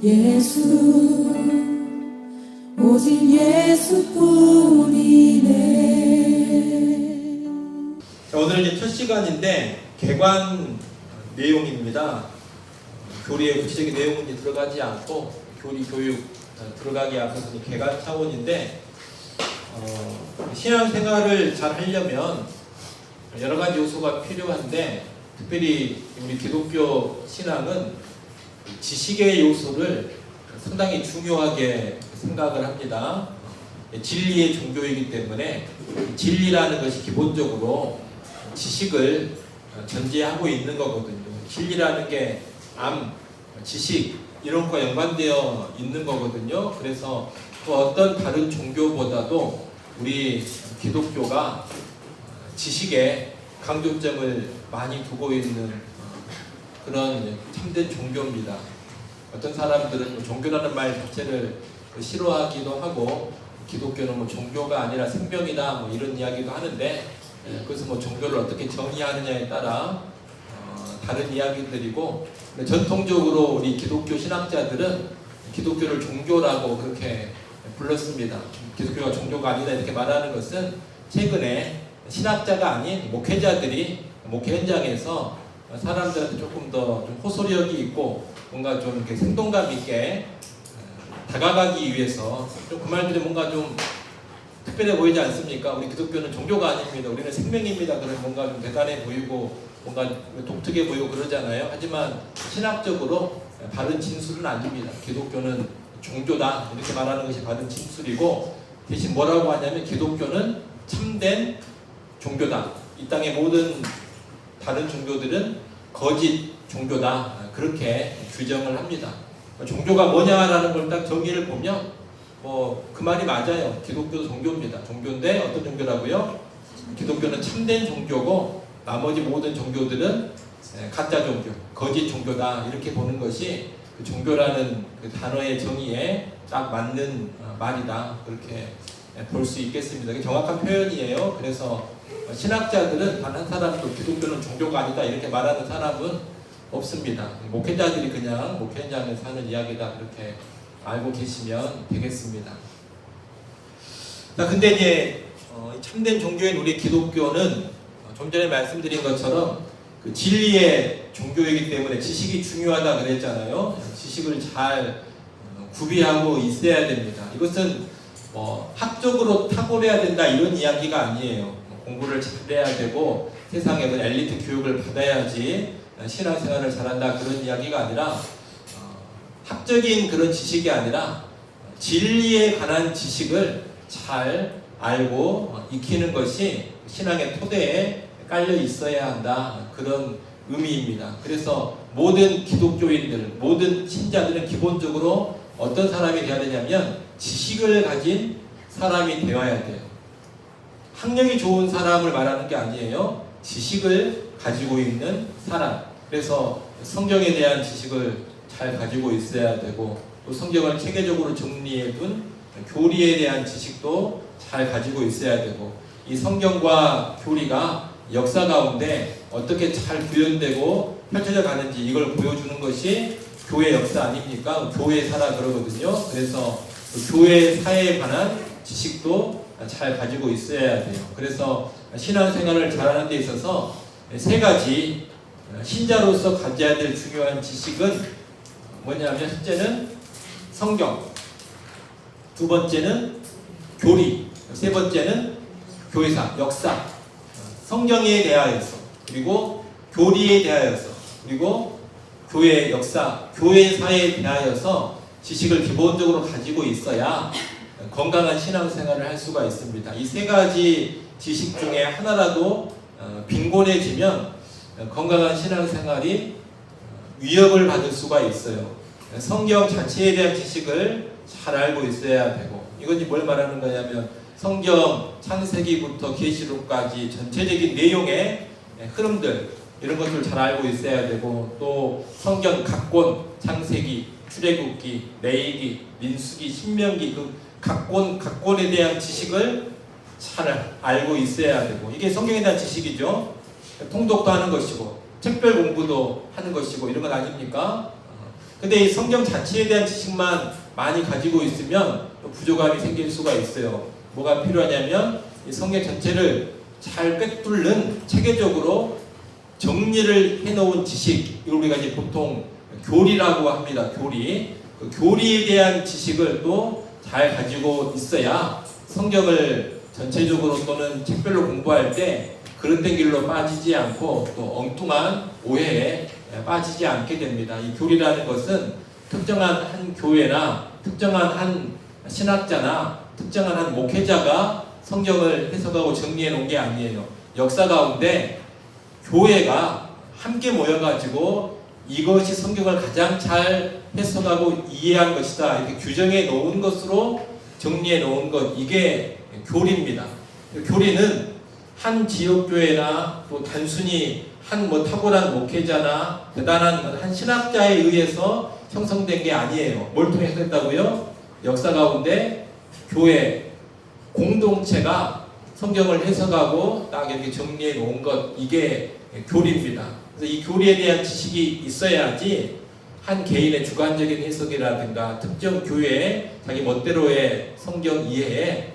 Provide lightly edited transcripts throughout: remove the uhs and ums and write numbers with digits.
예수 오직 예수뿐이네. 자, 오늘은 이제 첫 시간인데 개관 내용입니다. 교리의 구체적인 내용은 이제 들어가지 않고 교리 교육 들어가기 앞서서 개관 차원인데 신앙생활을 잘 하려면 여러 가지 요소가 필요한데 특별히 우리 기독교 신앙은 지식의 요소를 상당히 중요하게 생각을 합니다. 진리의 종교이기 때문에 진리라는 것이 기본적으로 지식을 전제하고 있는 거거든요. 진리라는 게 지식 이런 것과 연관되어 있는 거거든요. 그래서 또 어떤 다른 종교보다도 우리 기독교가 지식에 강조점을 많이 두고 있는 그런 참된 종교입니다. 어떤 사람들은 종교라는 말 자체를 싫어하기도 하고 기독교는 종교가 아니라 생명이다 이런 이야기도 하는데 그것은 종교를 어떻게 정의하느냐에 따라 다른 이야기들이고 전통적으로 우리 기독교 신학자들은 기독교를 종교라고 그렇게 불렀습니다. 기독교가 종교가 아니다 이렇게 말하는 것은 최근에 신학자가 아닌 목회자들이 목회 현장에서 사람들한테 조금 더 좀 호소력이 있고 뭔가 좀 이렇게 생동감 있게 다가가기 위해서 좀 그 말들이 뭔가 좀 특별해 보이지 않습니까? 우리 기독교는 종교가 아닙니다. 우리는 생명입니다. 그런 뭔가 좀 대단해 보이고 뭔가 독특해 보이고 그러잖아요. 하지만 신학적으로 바른 진술은 아닙니다. 기독교는 종교다 이렇게 말하는 것이 바른 진술이고 대신 뭐라고 하냐면 기독교는 참된 종교다. 이 땅의 모든 다른 종교들은 거짓 종교다. 그렇게 규정을 합니다. 종교가 뭐냐라는 걸 딱 정의를 보면 그 말이 맞아요. 기독교도 종교입니다. 종교인데 어떤 종교라고요? 기독교는 참된 종교고 나머지 모든 종교들은 가짜 종교, 거짓 종교다. 이렇게 보는 것이 그 종교라는 그 단어의 정의에 딱 맞는 말이다. 그렇게 볼 수 있겠습니다. 이게 정확한 표현이에요. 그래서 신학자들은 단 한 사람도 기독교는 종교가 아니다 이렇게 말하는 사람은 없습니다. 목회자들이 그냥 목회 현장에서 하는 이야기다 그렇게 알고 계시면 되겠습니다. 자, 근데 이제 참된 종교인 우리 기독교는 좀 전에 말씀드린 것처럼 그 진리의 종교이기 때문에 지식이 중요하다 그랬잖아요. 지식을 잘 구비하고 있어야 됩니다. 이것은 학적으로 탁월해야 된다 이런 이야기가 아니에요. 공부를 잘해야 되고 세상에서 엘리트 교육을 받아야지 신앙생활을 잘한다 그런 이야기가 아니라 학적인 그런 지식이 아니라 진리에 관한 지식을 잘 알고 익히는 것이 신앙의 토대에 깔려 있어야 한다 그런 의미입니다. 그래서 모든 기독교인들, 모든 신자들은 기본적으로 어떤 사람이 되어야 되냐면 지식을 가진 사람이 되어야 돼요. 학력이 좋은 사람을 말하는 게 아니에요. 지식을 가지고 있는 사람. 그래서 성경에 대한 지식을 잘 가지고 있어야 되고 또 성경을 체계적으로 정리해둔 교리에 대한 지식도 잘 가지고 있어야 되고 이 성경과 교리가 역사 가운데 어떻게 잘 구현되고 펼쳐져 가는지 이걸 보여주는 것이 교회 역사 아닙니까? 교회사라 그러거든요. 그래서 교회 사회에 관한 지식도 잘 가지고 있어야 돼요. 그래서 신앙생활을 잘하는 데 있어서 세 가지 신자로서 가져야 될 중요한 지식은 뭐냐면 첫째는 성경, 두 번째는 교리, 세 번째는 교회사, 역사. 성경에 대하여서 그리고 교리에 대하여서 그리고 교회 역사, 교회사에 대하여서 지식을 기본적으로 가지고 있어야 건강한 신앙생활을 할 수가 있습니다. 이 세 가지 지식 중에 하나라도 빈곤해지면 건강한 신앙생활이 위협을 받을 수가 있어요. 성경 자체에 대한 지식을 잘 알고 있어야 되고 이것이 뭘 말하는 거냐면 성경 창세기부터 계시록까지 전체적인 내용의 흐름들 이런 것들을 잘 알고 있어야 되고 또 성경 각권, 창세기, 출애굽기, 레위기, 민수기, 신명기 그 각권에 대한 지식을 잘 알고 있어야 되고 이게 성경에 대한 지식이죠. 통독도 하는 것이고 책별 공부도 하는 것이고 이런 건 아닙니까? 근데 이 성경 자체에 대한 지식만 많이 가지고 있으면 부족함이 생길 수가 있어요. 뭐가 필요하냐면 이 성경 전체를 잘 꿰뚫는 체계적으로 정리를 해놓은 지식, 이걸 우리가 이제 보통 교리라고 합니다. 교리. 그 교리에 대한 지식을 또 잘 가지고 있어야 성경을 전체적으로 또는 책별로 공부할 때 그릇된 길로 빠지지 않고 또 엉뚱한 오해에 빠지지 않게 됩니다. 이 교리라는 것은 특정한 한 교회나 특정한 한 신학자나 특정한 한 목회자가 성경을 해석하고 정리해 놓은 게 아니에요. 역사 가운데 교회가 함께 모여가지고 이것이 성경을 가장 잘 해석하고 이해한 것이다, 이렇게 규정해 놓은 것으로 정리해 놓은 것, 이게 교리입니다. 교리는 한 지역교회나 또 단순히 한 탁월한 목회자나 대단한 한 신학자에 의해서 형성된 게 아니에요. 뭘 통해서 했다고요? 역사 가운데 교회 공동체가 성경을 해석하고 딱 이렇게 정리해 놓은 것, 이게 교리입니다. 그래서 이 교리에 대한 지식이 있어야지 한 개인의 주관적인 해석이라든가 특정 교회의 자기 멋대로의 성경 이해에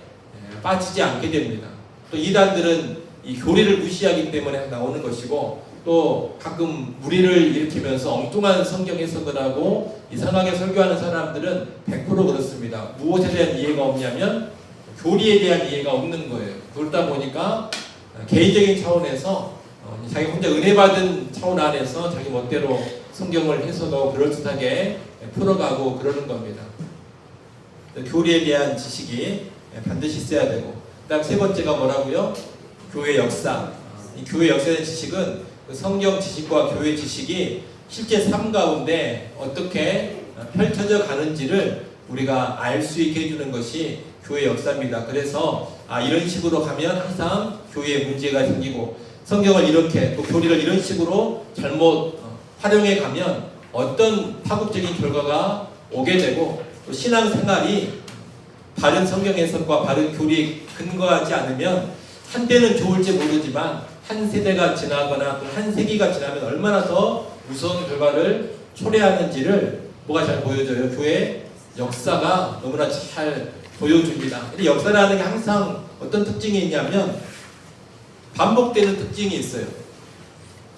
빠지지 않게 됩니다. 또 이단들은 이 교리를 무시하기 때문에 나오는 것이고, 또 가끔 무리를 일으키면서 엉뚱한 성경 해석을 하고 이상하게 설교하는 사람들은 100% 그렇습니다. 무엇에 대한 이해가 없냐면 교리에 대한 이해가 없는 거예요. 그러다 보니까 개인적인 차원에서 자기 혼자 은혜 받은 차원 안에서 자기 멋대로 성경을 해석하고 그럴듯하게 풀어가고 그러는 겁니다. 교리에 대한 지식이 반드시 있어야 되고, 그 다음 세 번째가 뭐라고요? 교회 역사. 이 교회 역사에 대한 지식은 성경 지식과 교회 지식이 실제 삶 가운데 어떻게 펼쳐져 가는지를 우리가 알 수 있게 해주는 것이 교회 역사입니다. 그래서 이런 식으로 가면 항상 교회에 문제가 생기고, 성경을 이렇게 또 교리를 이런 식으로 잘못 활용해 가면 어떤 파국적인 결과가 오게 되고, 또 신앙생활이 바른 성경 해석과 바른 교리에 근거하지 않으면 한때는 좋을지 모르지만 한 세대가 지나거나 또 한 세기가 지나면 얼마나 더 무서운 결과를 초래하는지를 뭐가 잘 보여줘요? 교회 역사가 너무나 잘 보여줍니다. 근데 역사라는 게 항상 어떤 특징이 있냐면 반복되는 특징이 있어요.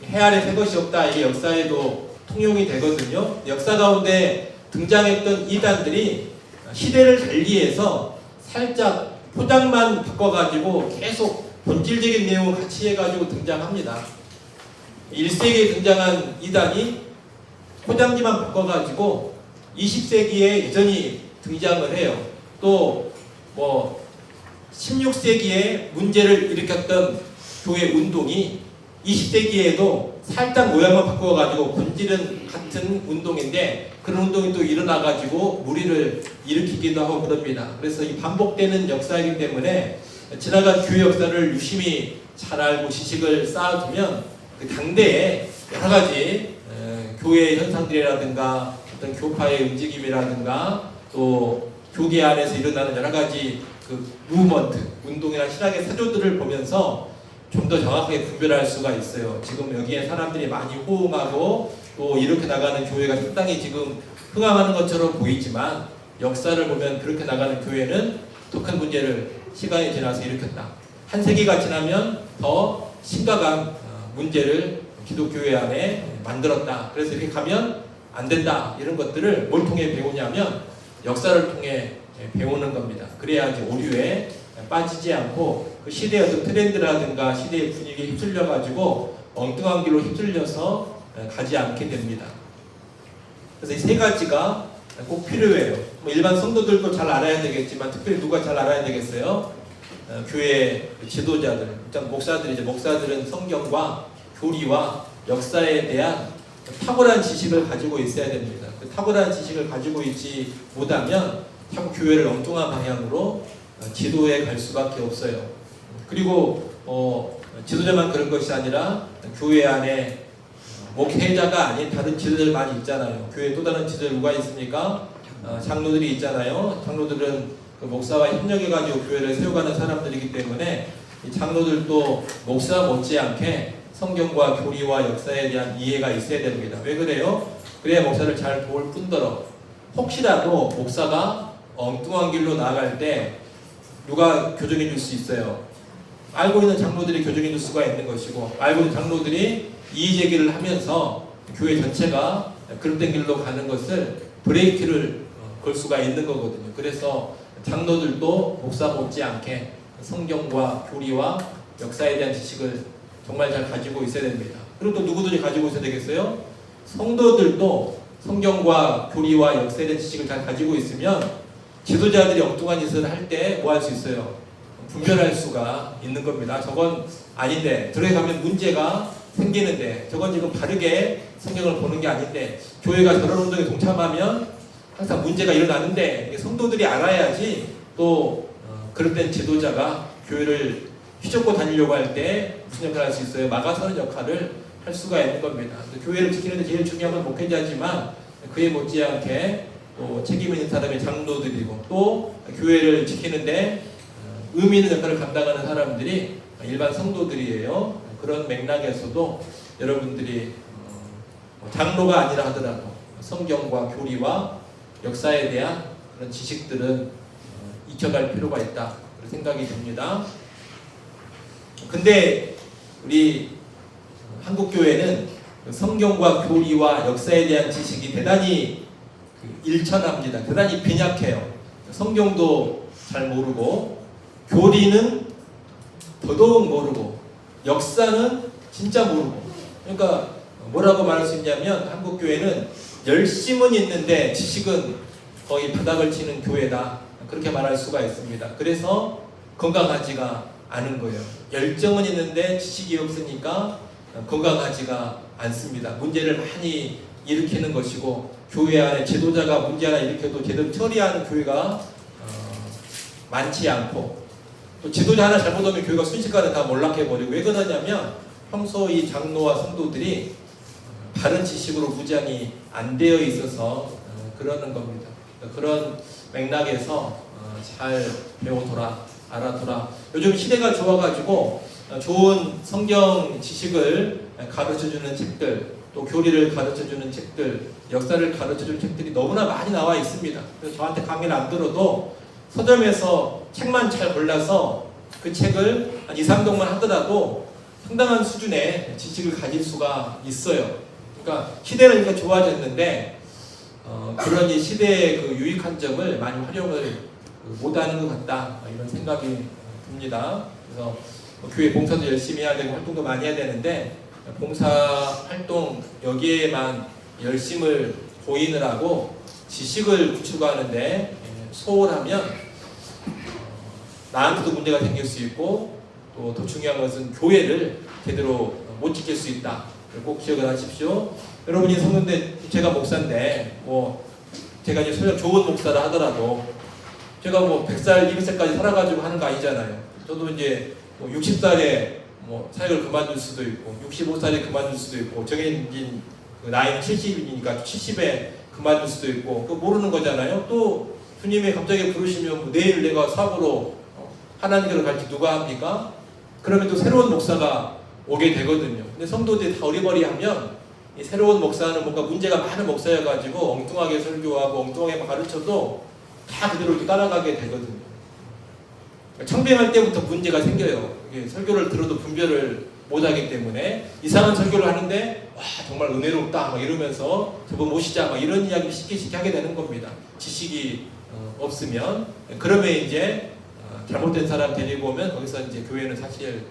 해 아래 새 것이 없다, 이게 역사에도 통용이 되거든요. 역사 가운데 등장했던 이단들이 시대를 달리해서 살짝 포장만 바꿔가지고 계속 본질적인 내용을 같이 해가지고 등장합니다. 1세기에 등장한 이단이 포장지만 바꿔가지고 20세기에 여전히 등장을 해요. 또 16세기에 문제를 일으켰던 교회 운동이 20세기에도 살짝 모양만 바꿔가지고 본질은 같은 운동인데 그런 운동이 또 일어나가지고 무리를 일으키기도 하고 그럽니다. 그래서 이 반복되는 역사이기 때문에 지나간 교회 역사를 유심히 잘 알고 지식을 쌓아두면 그 당대에 여러 가지 교회 현상들이라든가 어떤 교파의 움직임이라든가 또 교계 안에서 일어나는 여러 가지 그 무브먼트, 운동이나 신학의 사조들을 보면서 좀 더 정확하게 분별할 수가 있어요. 지금 여기에 사람들이 많이 호응하고 또 이렇게 나가는 교회가 상당히 지금 흥황하는 것처럼 보이지만 역사를 보면 그렇게 나가는 교회는 더 큰 문제를 시간이 지나서 일으켰다. 한 세기가 지나면 더 심각한 문제를 기독교회 안에 만들었다. 그래서 이렇게 가면 안 된다. 이런 것들을 뭘 통해 배우냐면 역사를 통해 배우는 겁니다. 그래야지 오류에 빠지지 않고 그 시대의 어떤 트렌드라든가 시대의 분위기에 휩쓸려가지고 엉뚱한 길로 휩쓸려서 가지 않게 됩니다. 그래서 이 세 가지가 꼭 필요해요. 일반 성도들도 잘 알아야 되겠지만 특별히 누가 잘 알아야 되겠어요? 교회 지도자들, 목사들이죠. 목사들은 성경과 교리와 역사에 대한 탁월한 지식을 가지고 있어야 됩니다. 그 탁월한 지식을 가지고 있지 못하면 자꾸 교회를 엉뚱한 방향으로 지도해 갈 수밖에 없어요. 그리고 지도자만 그런 것이 아니라 교회 안에 목회자가 아닌 다른 지도자들 많이 있잖아요. 교회에 또 다른 지도자 누가 있습니까? 장로들이 있잖아요. 장로들은 그 목사와 협력해가지고 교회를 세워가는 사람들이기 때문에 이 장로들도 목사 못지않게 성경과 교리와 역사에 대한 이해가 있어야 됩니다. 왜 그래요? 그래야 목사를 잘 도울 뿐더러 혹시라도 목사가 엉뚱한 길로 나아갈 때 누가 교정해 줄 수 있어요? 알고 있는 장로들이 교정해 줄 수가 있는 것이고, 알고 있는 장로들이 이의제기를 하면서 교회 전체가 그릇된 길로 가는 것을 브레이크를 걸 수가 있는 거거든요. 그래서 장로들도 목사 못지않게 성경과 교리와 역사에 대한 지식을 정말 잘 가지고 있어야 됩니다. 그리고 또 누구들이 가지고 있어야 되겠어요? 성도들도 성경과 교리와 역사에 대한 지식을 잘 가지고 있으면 지도자들이 엉뚱한 짓을 할 때 뭐 할 수 있어요? 분별할 수가 있는 겁니다. 저건 아닌데, 들어가면 문제가 생기는데, 저건 지금 바르게 성경을 보는 게 아닌데, 교회가 저런 운동에 동참하면 항상 문제가 일어나는데, 성도들이 알아야지 또 그럴 땐 지도자가 교회를 휘젓고 다니려고 할 때 무슨 역할을 할 수 있어요? 막아서는 역할을 할 수가 있는 겁니다. 교회를 지키는 데 제일 중요한 건 목회자지만 그에 못지않게 또 책임 있는 사람이 장로들이고, 또 교회를 지키는데 의미 있는 역할을 감당하는 사람들이 일반 성도들이에요. 그런 맥락에서도 여러분들이 장로가 아니라 하더라도 성경과 교리와 역사에 대한 그런 지식들은 익혀갈 필요가 있다, 그런 생각이 듭니다. 근데 우리 한국교회는 성경과 교리와 역사에 대한 지식이 대단히 일천합니다. 대단히 빈약해요. 성경도 잘 모르고, 교리는 더더욱 모르고, 역사는 진짜 모르고. 그러니까 뭐라고 말할 수 있냐면, 한국교회는 열심은 있는데 지식은 거의 바닥을 치는 교회다, 그렇게 말할 수가 있습니다. 그래서 건강하지가 않은 거예요. 열정은 있는데 지식이 없으니까 건강하지가 않습니다. 문제를 많이 일으키는 것이고, 교회 안에 지도자가 문제 하나 일으켜도 제대로 처리하는 교회가 많지 않고, 또 지도자 하나 잘못하면 교회가 순식간에 다 몰락해버리고. 왜 그러냐면 평소 이 장로와 성도들이 바른 지식으로 무장이 안 되어 있어서 그러는 겁니다. 그런 맥락에서 잘 배워둬라, 알아둬라. 요즘 시대가 좋아가지고 좋은 성경 지식을 가르쳐주는 책들, 또 교리를 가르쳐주는 책들, 역사를 가르쳐주는 책들이 너무나 많이 나와 있습니다. 그래서 저한테 강의를 안 들어도 서점에서 책만 잘 골라서 그 책을 한 2, 3동만 하더라도 상당한 수준의 지식을 가질 수가 있어요. 그러니까 시대는 이렇게 좋아졌는데 그런 이 시대의 그 유익한 점을 많이 활용을 못하는 것 같다, 이런 생각이 듭니다. 그래서 교회 봉사도 열심히 해야 되고 활동도 많이 해야 되는데, 봉사 활동 여기에만 열심을 보이느라고 지식을 구축하는데 소홀하면 나한테도 문제가 생길 수 있고, 또 더 중요한 것은 교회를 제대로 못 지킬 수 있다. 꼭 기억을 하십시오. 여러분이 성도인데, 제가 목사인데 제가 이제 설령 좋은 목사라 하더라도 제가 100살, 200살까지 살아가지고 하는 거 아니잖아요. 저도 이제 60살에 사역을 그만둘 수도 있고, 65살에 그만둘 수도 있고, 정해진 나이는 70이니까 70에 그만둘 수도 있고, 그거 모르는 거잖아요. 또 주님이 갑자기 부르시면 내일 내가 사고로 하나님께로 갈지 누가 합니까? 그러면 또 새로운 목사가 오게 되거든요. 근데 성도들이 다 어리버리하면 이 새로운 목사는 뭔가 문제가 많은 목사여가지고 엉뚱하게 설교하고 엉뚱하게 가르쳐도 다 그대로 이렇게 따라가게 되거든요. 청빙할 때부터 문제가 생겨요. 설교를 들어도 분별을 못하기 때문에 이상한 설교를 하는데 와 정말 은혜롭다 막 이러면서 저분 모시자 막 이런 이야기를 쉽게 하게 되는 겁니다. 지식이 없으면. 그러면 이제 잘못된 사람 데리고 오면 거기서 이제 교회는 사실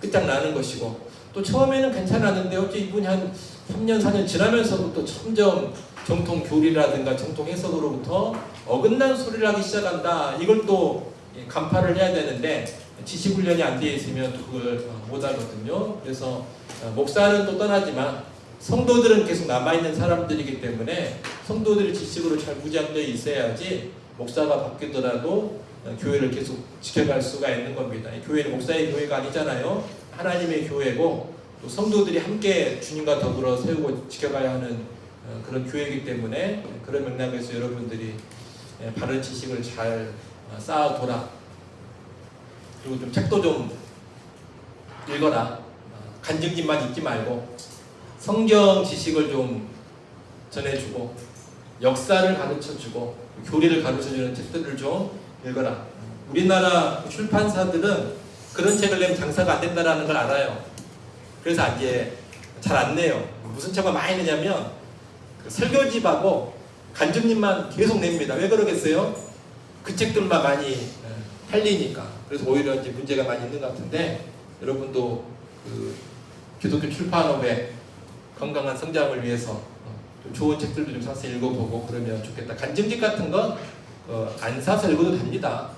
끝장나는 것이고, 또 처음에는 괜찮았는데 어째 이분이 한 3년 4년 지나면서부터 점점 정통 교리라든가 정통 해석으로부터 어긋난 소리를 하기 시작한다. 이걸 또 간파를 해야 되는데 지식 훈련이 안 되어 있으면 그걸 못 하거든요. 그래서 목사는 또 떠나지만 성도들은 계속 남아있는 사람들이기 때문에 성도들이 지식으로 잘 무장되어 있어야지 목사가 바뀌더라도 교회를 계속 지켜갈 수가 있는 겁니다. 교회는 목사의 교회가 아니잖아요. 하나님의 교회고, 또 성도들이 함께 주님과 더불어 세우고 지켜가야 하는 그런 교회이기 때문에, 그런 맥락에서 여러분들이 바른 지식을 잘 쌓아둬라. 그리고 좀 책도 좀 읽어라. 간증집만 읽지 말고 성경 지식을 좀 전해주고 역사를 가르쳐주고 교리를 가르쳐주는 책들을 좀 읽어라. 우리나라 출판사들은 그런 책을 내면 장사가 안 된다는 걸 알아요. 그래서 이제 잘 안 내요. 무슨 책만 많이 내냐면 그 설교집하고 간증님만 계속 냅니다. 왜 그러겠어요? 그 책들만 많이 팔리니까. 그래서 오히려 이제 문제가 많이 있는 것 같은데, 여러분도 그 기독교 출판업의 건강한 성장을 위해서 좀 좋은 책들도 좀 사서 읽어보고 그러면 좋겠다. 간증집 같은 건 안 사서 읽어도 됩니다.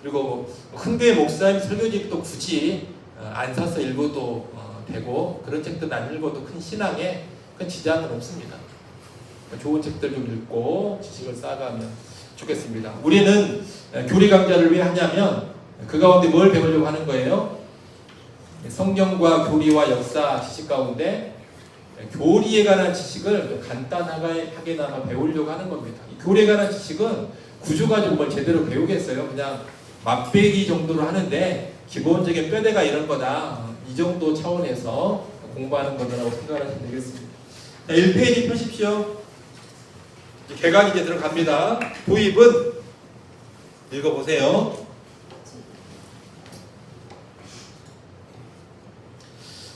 그리고 뭐 큰교회 목사님 설교집도 굳이 안 사서 읽어도 되고, 그런 책들은 안 읽어도 큰 신앙에 큰 지장은 없습니다. 좋은 책들 좀 읽고 지식을 쌓아가면 좋겠습니다. 우리는 교리 강좌를 왜 하냐면 그 가운데 뭘 배우려고 하는 거예요? 성경과 교리와 역사 지식 가운데 교리에 관한 지식을 간단하게나마 배우려고 하는 겁니다. 이 교리에 관한 지식은 구조 가지고 뭘 제대로 배우겠어요? 그냥 맛배기 정도로 하는데 기본적인 뼈대가 이런 거다. 이 정도 차원에서 공부하는 거라고 생각하시면 되겠습니다. 자, 1페이지 펴십시오. 개강이 이제 들어갑니다. 도입은 읽어보세요.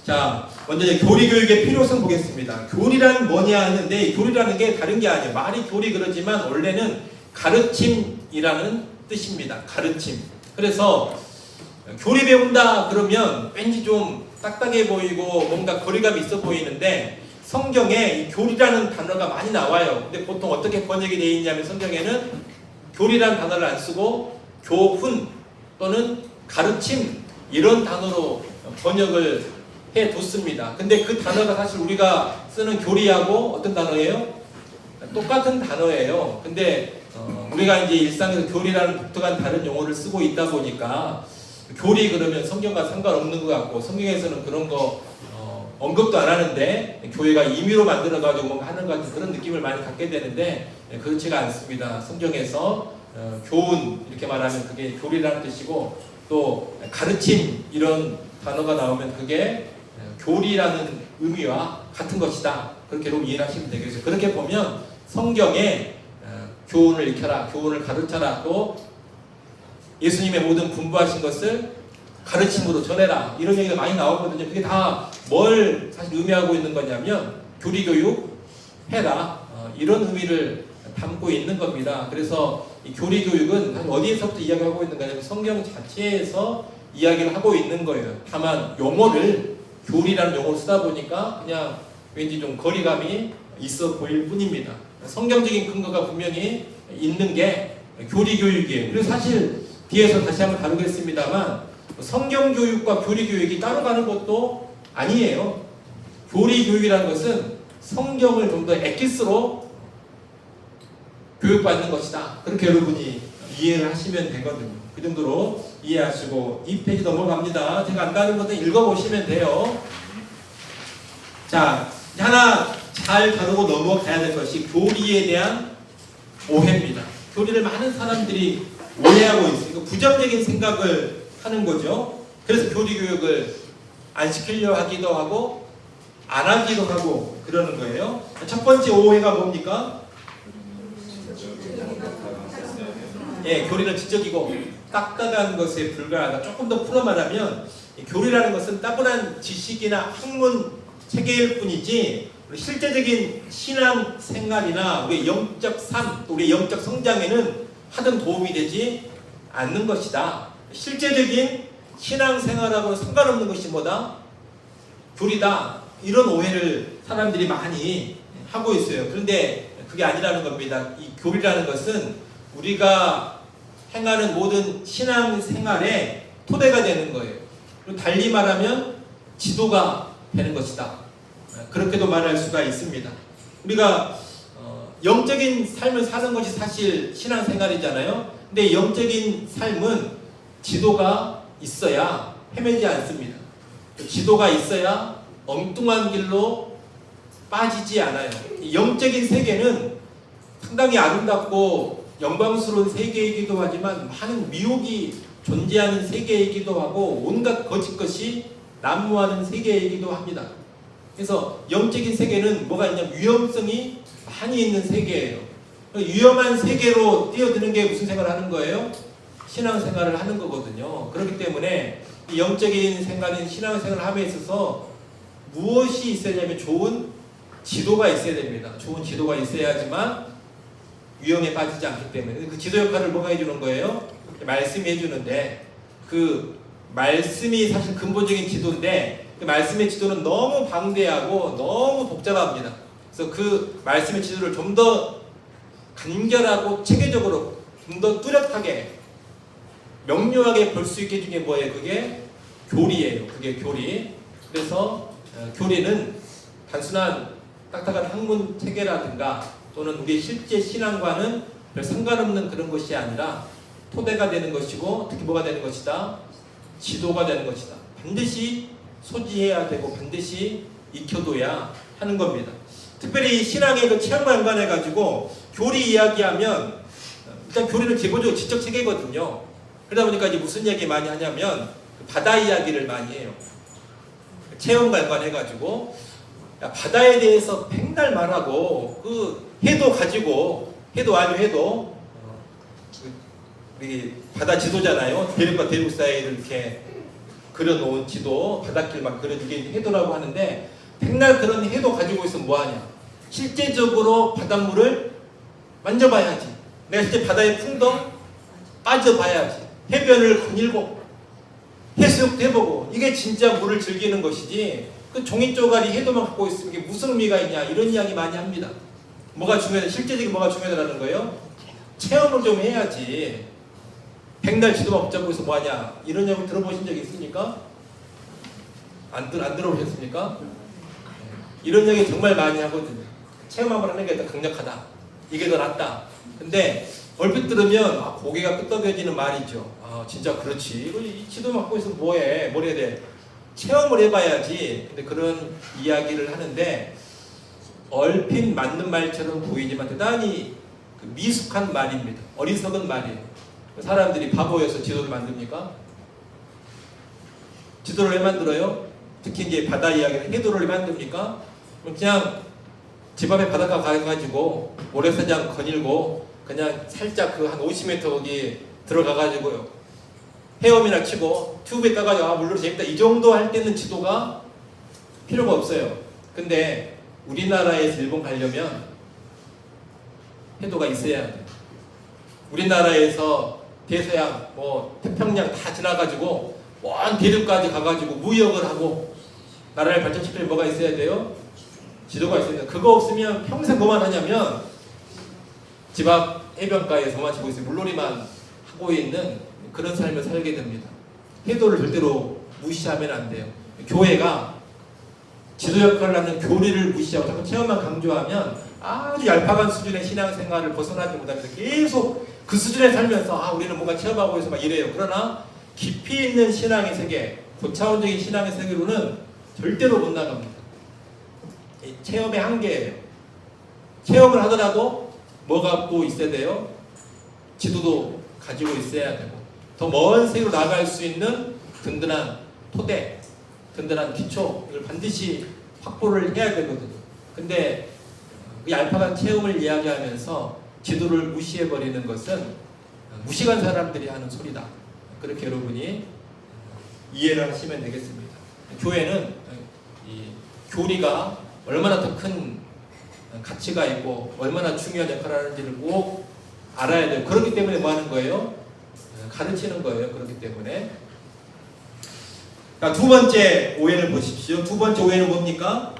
자, 먼저 이제 교리 교육의 필요성 보겠습니다. 교리란 뭐냐 하는데, 교리라는 게 다른 게 아니에요. 말이 교리 그러지만 원래는 가르침이라는 뜻입니다. 가르침. 그래서 교리 배운다 그러면 왠지 좀 딱딱해 보이고 뭔가 거리감이 있어 보이는데, 성경에 이 교리라는 단어가 많이 나와요. 근데 보통 어떻게 번역이 되어 있냐면 성경에는 교리라는 단어를 안 쓰고 교훈 또는 가르침 이런 단어로 번역을 해뒀습니다. 근데 그 단어가 사실 우리가 쓰는 교리하고 어떤 단어예요? 똑같은 단어예요. 근데 우리가 이제 일상에서 교리라는 독특한 다른 용어를 쓰고 있다 보니까 교리 그러면 성경과 상관없는 것 같고, 성경에서는 그런 거 언급도 안 하는데 교회가 임의로 만들어가지고 뭔가 하는 것 같은 그런 느낌을 많이 갖게 되는데, 그렇지가 않습니다. 성경에서 교훈 이렇게 말하면 그게 교리라는 뜻이고, 또 가르침 이런 단어가 나오면 그게 교리라는 의미와 같은 것이다. 그렇게 여러분 이해하시면 되겠어요. 그렇게 보면 성경에 교훈을 익혀라, 교훈을 가르쳐라, 또 예수님의 모든 분부하신 것을 가르침으로 전해라, 이런 얘기가 많이 나오거든요. 그게 다 뭘 사실 의미하고 있는 거냐면 교리교육 해라, 이런 의미를 담고 있는 겁니다. 그래서 이 교리교육은 어디에서부터 이야기하고 있는 거냐면 성경 자체에서 이야기를 하고 있는 거예요. 다만 용어를 교리라는 용어를 쓰다 보니까 그냥 왠지 좀 거리감이 있어 보일 뿐입니다. 성경적인 근거가 분명히 있는 게 교리교육이에요. 그리고 사실 뒤에서 다시 한번 다루겠습니다만 성경교육과 교리교육이 따로 가는 것도 아니에요. 교리교육이라는 것은 성경을 좀 더 엑기스로 교육받는 것이다. 그렇게 여러분이 이해를 하시면 되거든요. 그 정도로 이해하시고 2페이지 넘어갑니다. 제가 안 가는 것은 읽어보시면 돼요. 자, 하나 잘 다루고 넘어가야 될 것이 교리에 대한 오해입니다. 교리를 많은 사람들이 오해하고 있으니까 부정적인 생각을 하는 거죠. 그래서 교리 교육을 안 시키려 하기도 하고 안 하기도 하고 그러는 거예요. 첫 번째 오해가 뭡니까? 교리는 지적이고 딱딱한 것에 불과하다. 조금 더 풀어 말하면 교리라는 것은 따분한 지식이나 학문 체계일 뿐이지 우리 실제적인 신앙 생활이나 우리 영적 삶, 또 우리 영적 성장에는 하등 도움이 되지 않는 것이다. 실제적인 신앙 생활하고는 상관없는 것이 뭐다? 교리다. 이런 오해를 사람들이 많이 하고 있어요. 그런데 그게 아니라는 겁니다. 이 교리라는 것은 우리가 행하는 모든 신앙 생활의 토대가 되는 거예요. 그리고 달리 말하면 지도가 되는 것이다. 그렇게도 말할 수가 있습니다. 우리가 영적인 삶을 사는 것이 사실 신앙 생활이잖아요. 근데 영적인 삶은 지도가 있어야 헤매지 않습니다. 지도가 있어야 엉뚱한 길로 빠지지 않아요. 영적인 세계는 상당히 아름답고 영광스러운 세계이기도 하지만 많은 미혹이 존재하는 세계이기도 하고 온갖 거짓 것이 난무하는 세계이기도 합니다. 그래서 영적인 세계는 뭐가 있냐면 위험성이 많이 있는 세계예요. 위험한 세계로 뛰어드는 게 무슨 생활을 하는 거예요? 신앙생활을 하는 거거든요. 그렇기 때문에 이 영적인 생활인 신앙생활을 함에 있어서 무엇이 있어야 되냐면 좋은 지도가 있어야 됩니다. 좋은 지도가 있어야지만 위험에 빠지지 않기 때문에 그 지도 역할을 뭐가 해주는 거예요? 말씀이 해주는데 그 말씀이 사실 근본적인 지도인데 그 말씀의 지도는 너무 방대하고 너무 복잡합니다. 그래서 그 말씀의 지도를 좀 더 간결하고 체계적으로 좀 더 뚜렷하게 명료하게 볼 수 있게 해준 게 뭐예요? 그게 교리예요. 그게 교리. 그래서 교리는 단순한 딱딱한 학문 체계라든가 또는 우리 실제 신앙과는 별 상관없는 그런 것이 아니라 토대가 되는 것이고 특히 뭐가 되는 것이다? 지도가 되는 것이다. 반드시 소지해야 되고 반드시 익혀둬야 하는 겁니다. 특별히 신앙의 그 체험과 연관해가지고 교리 이야기하면 일단 교리는 기본적으로 지적 체계거든요. 그러다 보니까 이제 무슨 이야기 많이 하냐면 바다 이야기를 많이 해요. 체험과 연관해가지고 야, 바다에 대해서 백날 말하고 그 해도 가지고 해도 아주 해도 우리 바다 지도잖아요. 대륙과 대륙 사이를 이렇게 그려놓은 지도 바닷길 막 그려주게 해도라고 하는데 백날 그런 해도 가지고 있으면 뭐하냐? 실제적으로 바닷물을 만져봐야지. 내가 실제 바다의 풍덩 빠져봐야지. 해변을 거닐고 해수욕도 해보고 이게 진짜 물을 즐기는 것이지 그 종이 쪼가리 해도만 갖고 있으면 이게 무슨 의미가 있냐 이런 이야기 많이 합니다. 뭐가 중요하다? 실제적인 뭐가 중요하다는 거예요? 체험을 좀 해야지. 백날 지도만 붙잡고 있어 뭐하냐 이런 이야기 들어보신 적 있습니까? 안 들어보셨습니까? 이런 이야기 정말 많이 하거든요. 체험 한번 하는 게 더 강력하다. 이게 더 낫다. 근데 얼핏 들으면 고개가 끄덕여지는 말이죠. 진짜 그렇지. 이 지도만 갖고 있으면 뭐해? 뭘 해야 돼? 체험을 해봐야지. 근데 그런 이야기를 하는데 얼핏 맞는 말처럼 보이지만 대단히 미숙한 말입니다. 어리석은 말이에요. 사람들이 바보여서 지도를 만듭니까? 지도를 왜 만들어요? 특히 이제 바다 이야기는 해도를 왜 만듭니까? 그냥 집 앞에 바닷가 가가지고 모래사장 거닐고 그냥 살짝 그 한 50m 거기 들어가가지고요. 헤엄이나 치고 튜브에 떠가지고 물놀이 재밌다 이 정도 할 때는 지도가 필요가 없어요. 근데 우리나라에서 일본 가려면 해도가 있어야 돼요. 우리나라에서 대서양, 태평양 다 지나가지고 먼 대륙까지 가가지고 무역을 하고 나라를 발전시키려면 뭐가 있어야 돼요? 지도가 있어야 돼요. 그거 없으면 평생 뭐만 하냐면 집 앞 해변가에서만 치고 있어요. 물놀이만 하고 있는 그런 삶을 살게 됩니다. 해도를 절대로 무시하면 안 돼요. 교회가 지도 역할을 하는 교리를 무시하고 자꾸 체험만 강조하면 아주 얄팍한 수준의 신앙생활을 벗어나지 못하면서 계속 그 수준에 살면서 우리는 뭔가 체험하고 있어 막 이래요. 그러나 깊이 있는 신앙의 세계, 고차원적인 신앙의 세계로는 절대로 못 나갑니다. 체험의 한계예요. 체험을 하더라도 뭐 갖고 있어야 돼요? 지도도 가지고 있어야 되고 더 먼 세계로 나갈 수 있는 든든한 토대, 든든한 기초 이걸 반드시 확보를 해야 되거든요. 근데 그 얄팍한 체험을 이야기하면서 지도를 무시해버리는 것은 무식한 사람들이 하는 소리다. 그렇게 여러분이 이해를 하시면 되겠습니다. 교회는 이 교리가 얼마나 더 큰 가치가 있고 얼마나 중요한 역할을 하는지를 꼭 알아야 돼요. 그렇기 때문에 뭐 하는 거예요? 가르치는 거예요. 그렇기 때문에. 자, 두 번째 오해를 보십시오. 두 번째 오해는 뭡니까?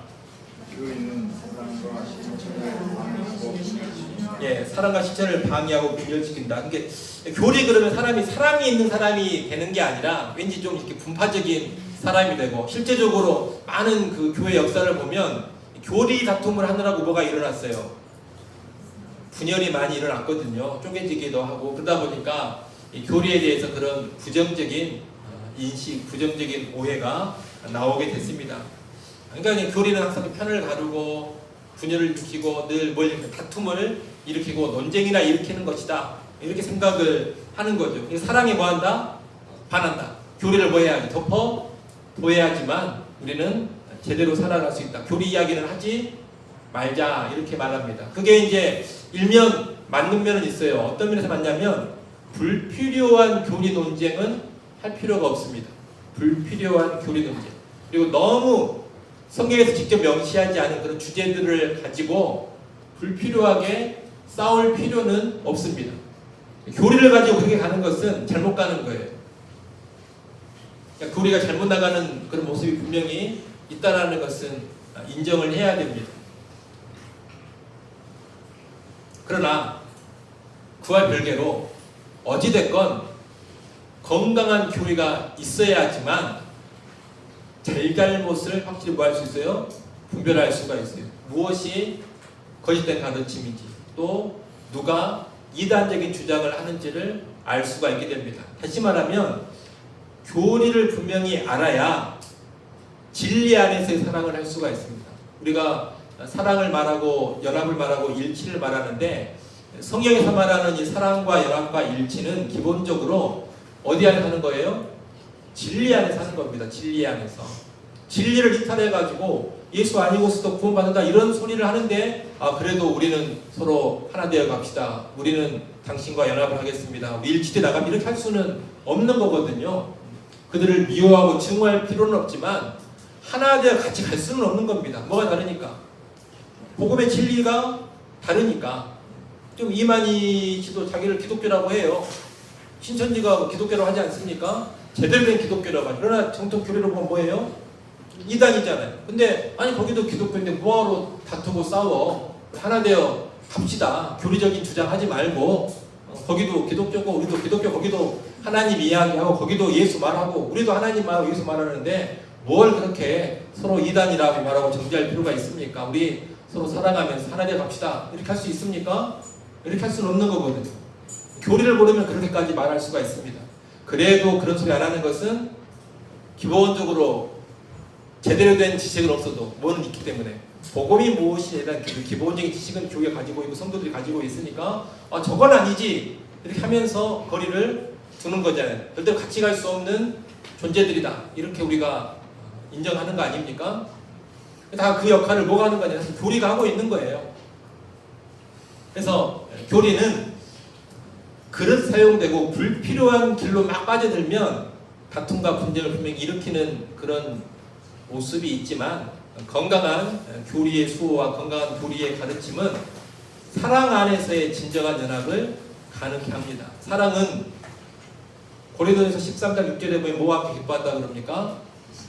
교회는 사랑과 실천을 방해하고 사랑과 실천을 방해하고 균열시킨다. 그게 교리 그러면 사랑이 있는 사람이 되는 게 아니라 왠지 좀 이렇게 분파적인 사람이 되고 실제적으로 많은 그 교회 역사를 보면 교리 다툼을 하느라고 뭐가 일어났어요? 분열이 많이 일어났거든요. 쪼개지기도 하고 그러다 보니까 이 교리에 대해서 그런 부정적인 인식, 부정적인 오해가 나오게 됐습니다. 그러니까 교리는 항상 편을 가르고 분열을 일으키고 늘 다툼을 일으키고 논쟁이나 일으키는 것이다. 이렇게 생각을 하는 거죠. 사랑이 뭐한다? 반한다. 교리를 뭐 해야지? 덮어 둬야지만 우리는 제대로 살아갈 수 있다. 교리 이야기는 하지 말자 이렇게 말합니다. 그게 이제 일면 맞는 면은 있어요. 어떤 면에서 맞냐면 불필요한 교리 논쟁은 할 필요가 없습니다. 불필요한 교리 논쟁. 그리고 너무 성경에서 직접 명시하지 않은 그런 주제들을 가지고 불필요하게 싸울 필요는 없습니다. 교리를 가지고 그렇게 가는 것은 잘못 가는 거예요. 그러니까 교리가 잘못 나가는 그런 모습이 분명히 있다는 것은 인정을 해야 됩니다. 그러나 그와 별개로 어찌됐건 건강한 교리가 있어야지만 잘잘못을 확실히 뭐 할 수 있어요? 분별할 수가 있어요. 무엇이 거짓된 가르침인지 또 누가 이단적인 주장을 하는지를 알 수가 있게 됩니다. 다시 말하면 교리를 분명히 알아야 진리 안에서의 사랑을 할 수가 있습니다. 우리가 사랑을 말하고 연합을 말하고 일치를 말하는데 성경에서 말하는 이 사랑과 연합과 일치는 기본적으로 어디 안에 사는 거예요? 진리 안에 사는 겁니다. 진리 안에서. 진리를 이탈해가지고 예수 아니고서도 구원받는다 이런 소리를 하는데 그래도 우리는 서로 하나 되어 갑시다. 우리는 당신과 연합을 하겠습니다. 우리 일치돼 나가면 이렇게 할 수는 없는 거거든요. 그들을 미워하고 증오할 필요는 없지만 하나 되어 같이 갈 수는 없는 겁니다. 뭐가 다르니까? 복음의 진리가 다르니까. 좀 이만희 씨도 자기를 기독교라고 해요. 신천지가 기독교라고 하지 않습니까? 제대로 된 기독교라고 하죠. 그러나 정통 교리로 보면 뭐예요? 이단이잖아요. 근데 아니 거기도 기독교인데 뭐하러 다투고 싸워? 하나 되어 갑시다. 교리적인 주장하지 말고 거기도 기독교고 우리도 기독교, 거기도 하나님 이야기하고 거기도 예수 말하고 우리도 하나님 말하고 예수 말하는데 뭘 그렇게 서로 이단이라고 말하고 정지할 필요가 있습니까? 우리 서로 사랑하면서 하나 되어 갑시다. 이렇게 할 수 있습니까? 이렇게 할 수는 없는 거거든요. 교리를 모르면 그렇게까지 말할 수가 있습니다. 그래도 그런 소리 안 하는 것은 기본적으로 제대로 된 지식은 없어도 뭐는 있기 때문에 복음이 무엇이에 대한 그 기본적인 지식은 교회가 가지고 있고 성도들이 가지고 있으니까 저건 아니지 이렇게 하면서 거리를 두는 거잖아요. 절대로 같이 갈 수 없는 존재들이다 이렇게 우리가 인정하는 거 아닙니까? 다 그 역할을 뭐가 하는 거냐? 교리가 하고 있는 거예요. 그래서 교리는 그릇 사용되고 불필요한 길로 막 빠져들면 다툼과 분쟁을 분명히 일으키는 그런 모습이 있지만 건강한 교리의 수호와 건강한 교리의 가르침은 사랑 안에서의 진정한 연합을 가능케 합니다. 사랑은 고린도전서 13장 6절에 보면 뭐와 함께 기뻐한다 그럽니까?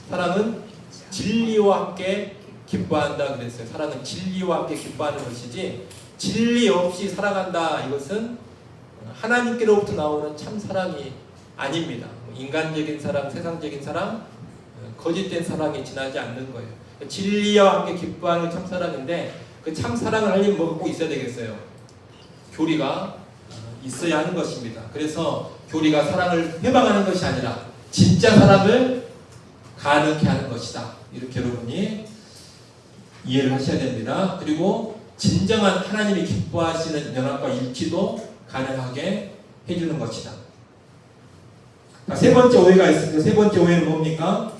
사랑은 진리와 함께 기뻐한다 그랬어요. 사랑은 진리와 함께 기뻐하는 것이지 진리 없이 사랑한다 이것은 하나님께로부터 나오는 참 사랑이 아닙니다. 인간적인 사랑, 세상적인 사랑, 거짓된 사랑이 지나지 않는 거예요. 진리와 함께 기뻐하는 참 사랑인데 그 참 사랑을 하려면 뭐가 꼭 있어야 되겠어요? 교리가 있어야 하는 것입니다. 그래서 교리가 사랑을 회방하는 것이 아니라 진짜 사랑을 가능케 하는 것이다. 이렇게 여러분이 이해를 하셔야 됩니다. 그리고 진정한 하나님이 기뻐하시는 연합과 일치도 가능하게 해주는 것이다. 자, 세 번째 오해가 있습니다. 세 번째 오해는 뭡니까?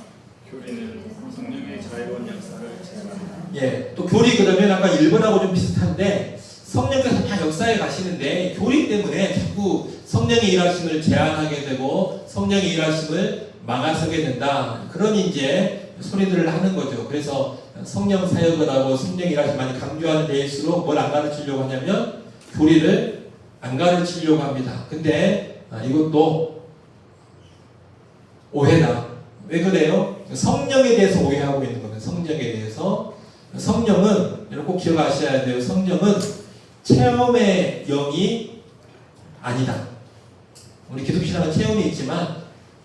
교리는 성령의 자유로운 역사를 제한한다. 예, 또 교리 그러면 아까 1번하고 좀 비슷한데 성령께서 다 역사에 가시는데 교리 때문에 자꾸 성령의 일하심을 제한하게 되고 성령의 일하심을 막아서게 된다. 그런 이제 소리들을 하는 거죠. 그래서 성령 사역을 하고 성령 일하심 많이 강조하는 데일수록 뭘 안 가르치려고 하냐면 교리를 안 가르치려고 합니다. 근데 이것도 오해다. 왜 그래요? 성령에 대해서 오해하고 있는 겁니다. 성령에 대해서. 성령은 여러분 꼭 기억하셔야 돼요. 성령은 체험의 영이 아니다. 우리 기독신앙은 체험이 있지만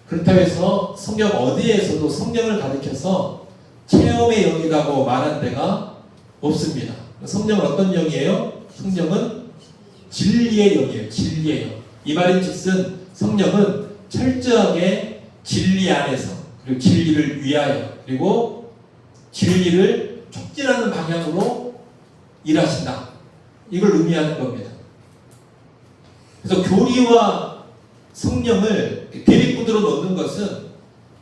그렇다고 해서 성경 어디에서도 성령을 가리켜서 체험의 영이라고 말한 데가 없습니다. 성령은 어떤 영이에요? 성령은 진리의 영이에요. 진리의 영. 이 말인즉슨 성령은 철저하게 진리 안에서 그리고 진리를 위하여 그리고 진리를 촉진하는 방향으로 일하신다. 이걸 의미하는 겁니다. 그래서 교리와 성령을 대립구도로 놓는 것은